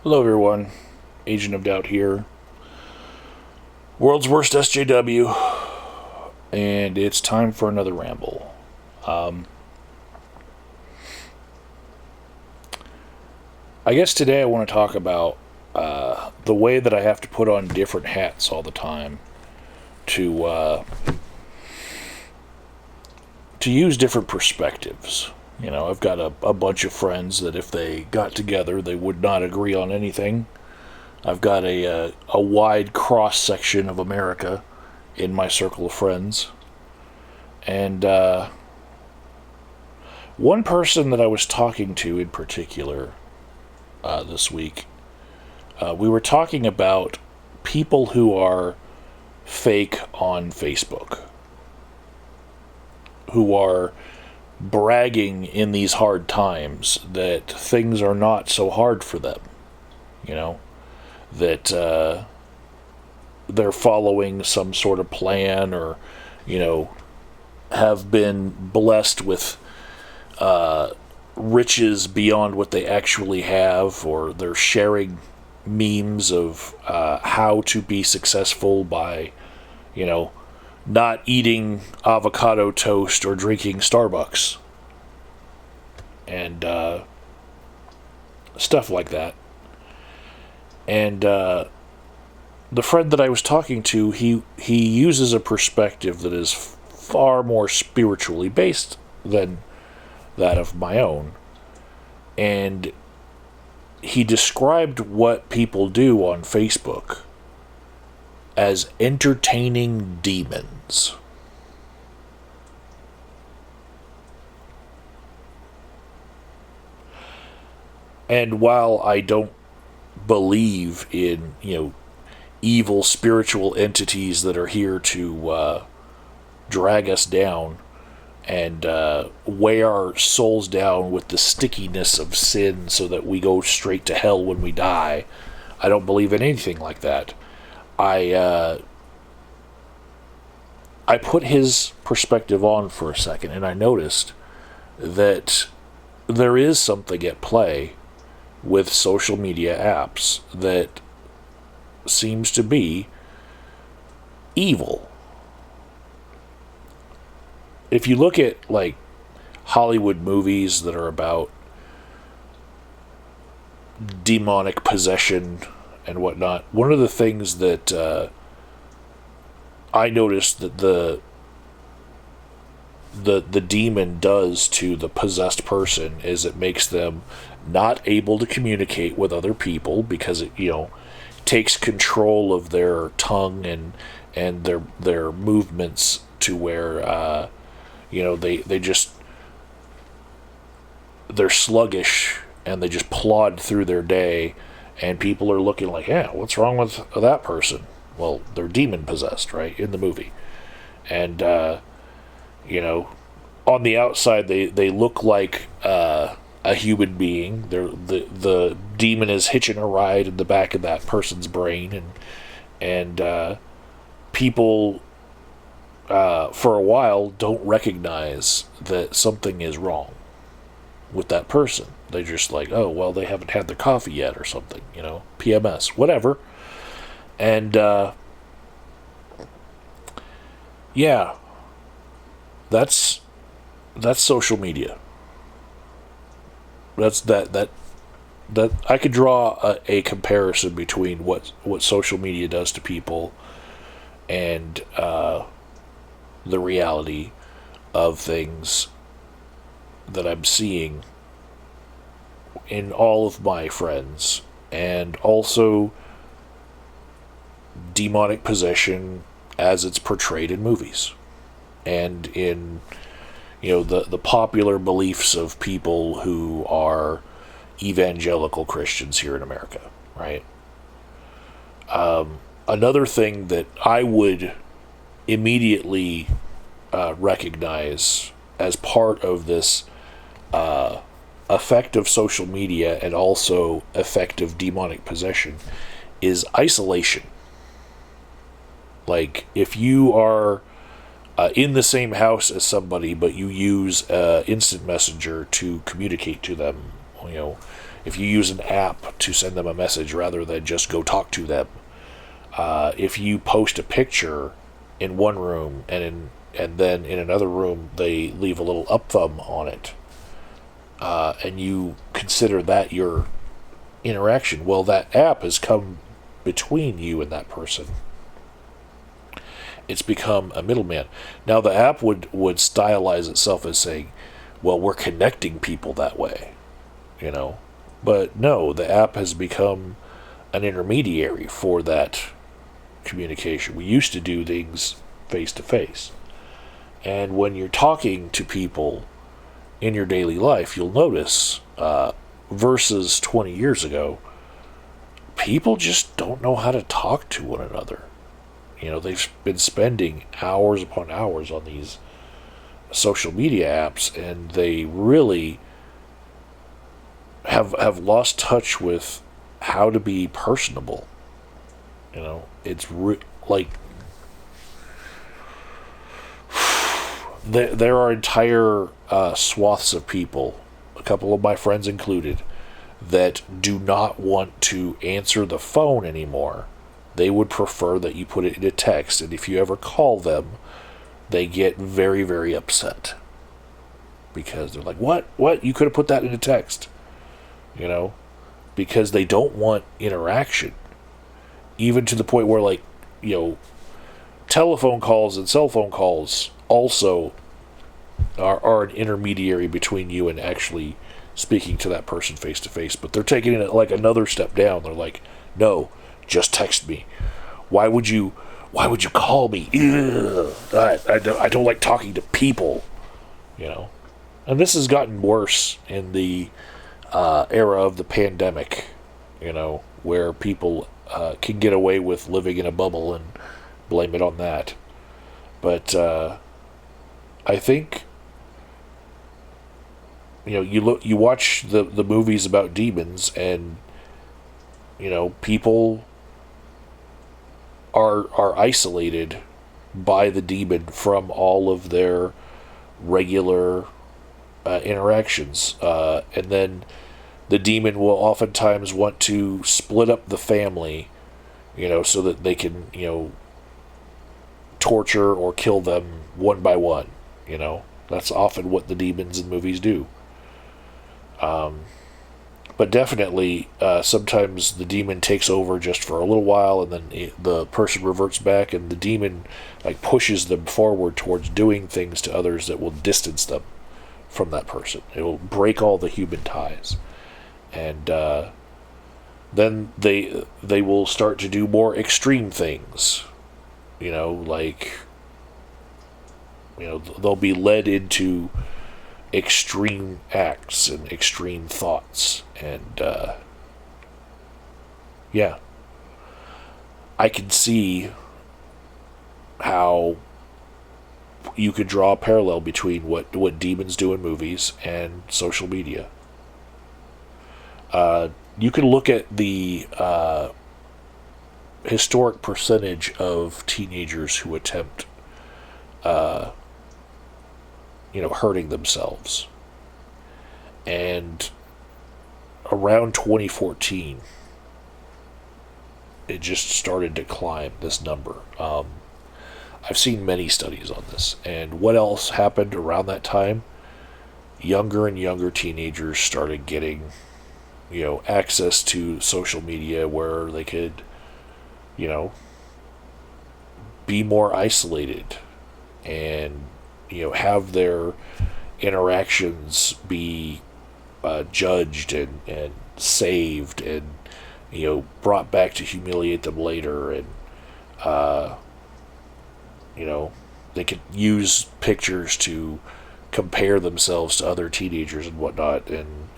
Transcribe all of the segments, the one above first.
Hello, everyone. Agent of Doubt here. World's worst SJW, and it's time for another ramble. I guess today I want to talk about the way that I have to put on different hats all the time to use different perspectives. You know, I've got a bunch of friends that if they got together, they would not agree on anything. I've got a wide cross section of America in my circle of friends. And one person that I was talking to in particular this week, we were talking about people who are fake on Facebook, who are bragging in these hard times that things are not so hard for them, you know, that they're following some sort of plan, or, you know, have been blessed with riches beyond what they actually have, or they're sharing memes of how to be successful by, you know, not eating avocado toast or drinking Starbucks. And stuff like that. And the friend that I was talking to, he uses a perspective that is far more spiritually based than that of my own. And he described what people do on Facebook as entertaining demons. And while I don't believe in, you know, evil spiritual entities that are here to drag us down and weigh our souls down with the stickiness of sin so that we go straight to hell when we die, I don't believe in anything like that. I put his perspective on for a second, and I noticed that there is something at play with social media apps that seems to be evil. If you look at, like, Hollywood movies that are about demonic possession and whatnot, one of the things that I noticed that the demon does to the possessed person is it makes them not able to communicate with other people, because it, you know, takes control of their tongue and their movements, to where you know, they're sluggish and they just plod through their day, and people are looking like, yeah, what's wrong with that person? Well, they're demon possessed, right, in the movie. And you know, on the outside they look like a human being. The demon is hitching a ride in the back of that person's brain, and people for a while don't recognize that something is wrong with that person. They're just like, oh, well, they haven't had their coffee yet or something, you know, PMS, whatever. And yeah, that's social media. That's that I could draw a comparison between what social media does to people and the reality of things that I'm seeing in all of my friends, and also demonic possession as it's portrayed in movies and in, you know, the popular beliefs of people who are evangelical Christians here in America, right? Another thing that I would immediately recognize as part of this effect of social media and also effective demonic possession is isolation. Like, if you are in the same house as somebody, but you use instant messenger to communicate to them, you know, if you use an app to send them a message rather than just go talk to them, if you post a picture in one room and then in another room they leave a little up thumb on it, and you consider that your interaction, well, that app has come between you and that person. It's become a middleman. Now the app would stylize itself as saying, well, we're connecting people that way, but no, the app has become an intermediary for that communication. We used to do things face to face, and when you're talking to people in your daily life, you'll notice, versus 20 years ago, people just don't know how to talk to one another. They've been spending hours upon hours on these social media apps, and they really have lost touch with how to be personable. It's like there are entire swaths of people, a couple of my friends included, that do not want to answer the phone anymore. They would prefer that you put it in a text, and if you ever call them, they get very, very upset. Because they're like, what? You could have put that in a text. Because they don't want interaction. Even to the point where, telephone calls and cell phone calls also are an intermediary between you and actually speaking to that person face to face. But they're taking it like another step down. They're like, no, just text me. Why would you call me? Ugh, I don't like talking to people. And this has gotten worse in the era of the pandemic, where people can get away with living in a bubble and blame it on that. But I think, you watch the movies about demons, and people are isolated by the demon from all of their regular interactions, and then the demon will oftentimes want to split up the family, so that they can, torture or kill them one by one. That's often what the demons in movies do. But definitely, sometimes the demon takes over just for a little while, and then the person reverts back, and the demon pushes them forward towards doing things to others that will distance them from that person. It will break all the human ties, and then they will start to do more extreme things. They'll be led into extreme acts and extreme thoughts, and I can see how you could draw a parallel between what demons do in movies and social media. You can look at the historic percentage of teenagers who attempt hurting themselves. And around 2014, it just started to climb, this number. I've seen many studies on this. And what else happened around that time? Younger and younger teenagers started getting, access to social media where they could, be more isolated and have their interactions be judged and saved and brought back to humiliate them later, and they could use pictures to compare themselves to other teenagers and whatnot, and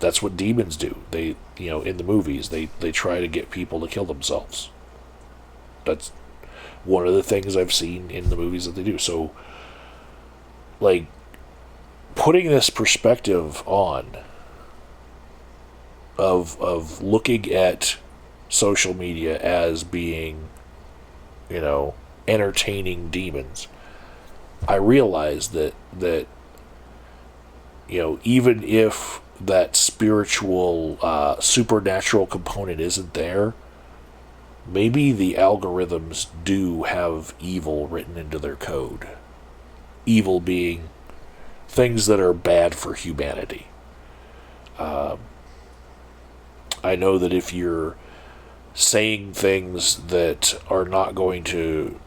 that's what demons do. They in the movies they try to get people to kill themselves. That's one of the things I've seen in the movies that they do. So, putting this perspective on of looking at social media as being, entertaining demons, I realized that even if that spiritual, supernatural component isn't there, maybe the algorithms do have evil written into their code. Evil being things that are bad for humanity. I know that if you're saying things that are not going to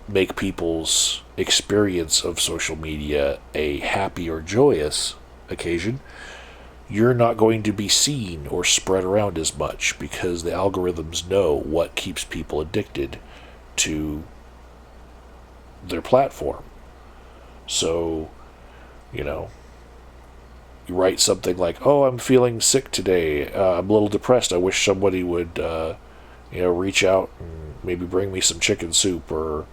make people's experience of social media a happy or joyous occasion, you're not going to be seen or spread around as much because the algorithms know what keeps people addicted to their platform. So, you write something like, "Oh, I'm feeling sick today. I'm a little depressed. I wish somebody would, reach out and maybe bring me some chicken soup or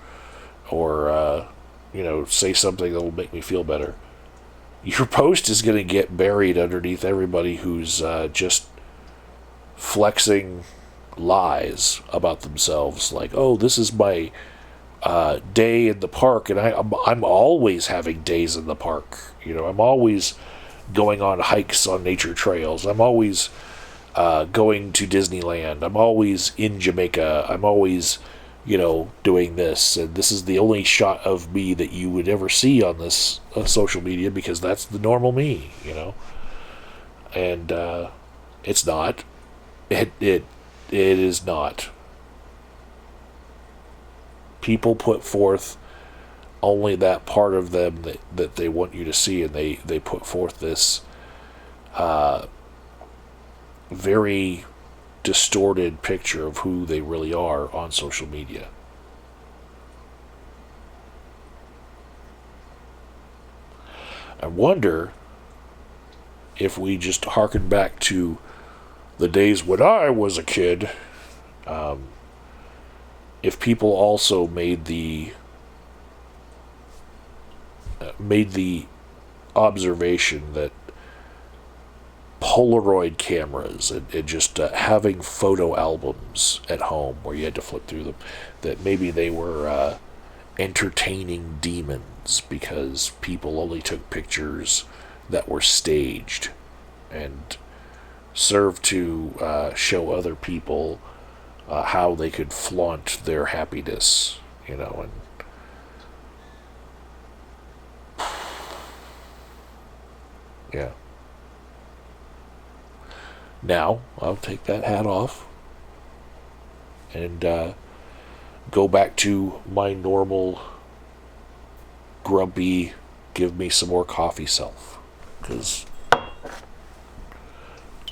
say something that will make me feel better." Your post is going to get buried underneath everybody who's just flexing lies about themselves. Like, "Oh, this is my day in the park, and I'm always having days in the park. I'm always going on hikes on nature trails. I'm always going to Disneyland. I'm always in Jamaica. I'm always, doing this. And this is the only shot of me that you would ever see on this social media because that's the normal me, And it's not. It is not. People put forth only that part of them that they want you to see, and they put forth this very distorted picture of who they really are on social media. I wonder if we just harken back to the days when I was a kid, if people also made the observation that Polaroid cameras and just having photo albums at home where you had to flip through them, that maybe they were entertaining demons because people only took pictures that were staged and served to show other people how they could flaunt their happiness, and yeah. Now, I'll take that hat off and go back to my normal, grumpy, give me some more coffee self. Because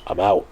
I'm out.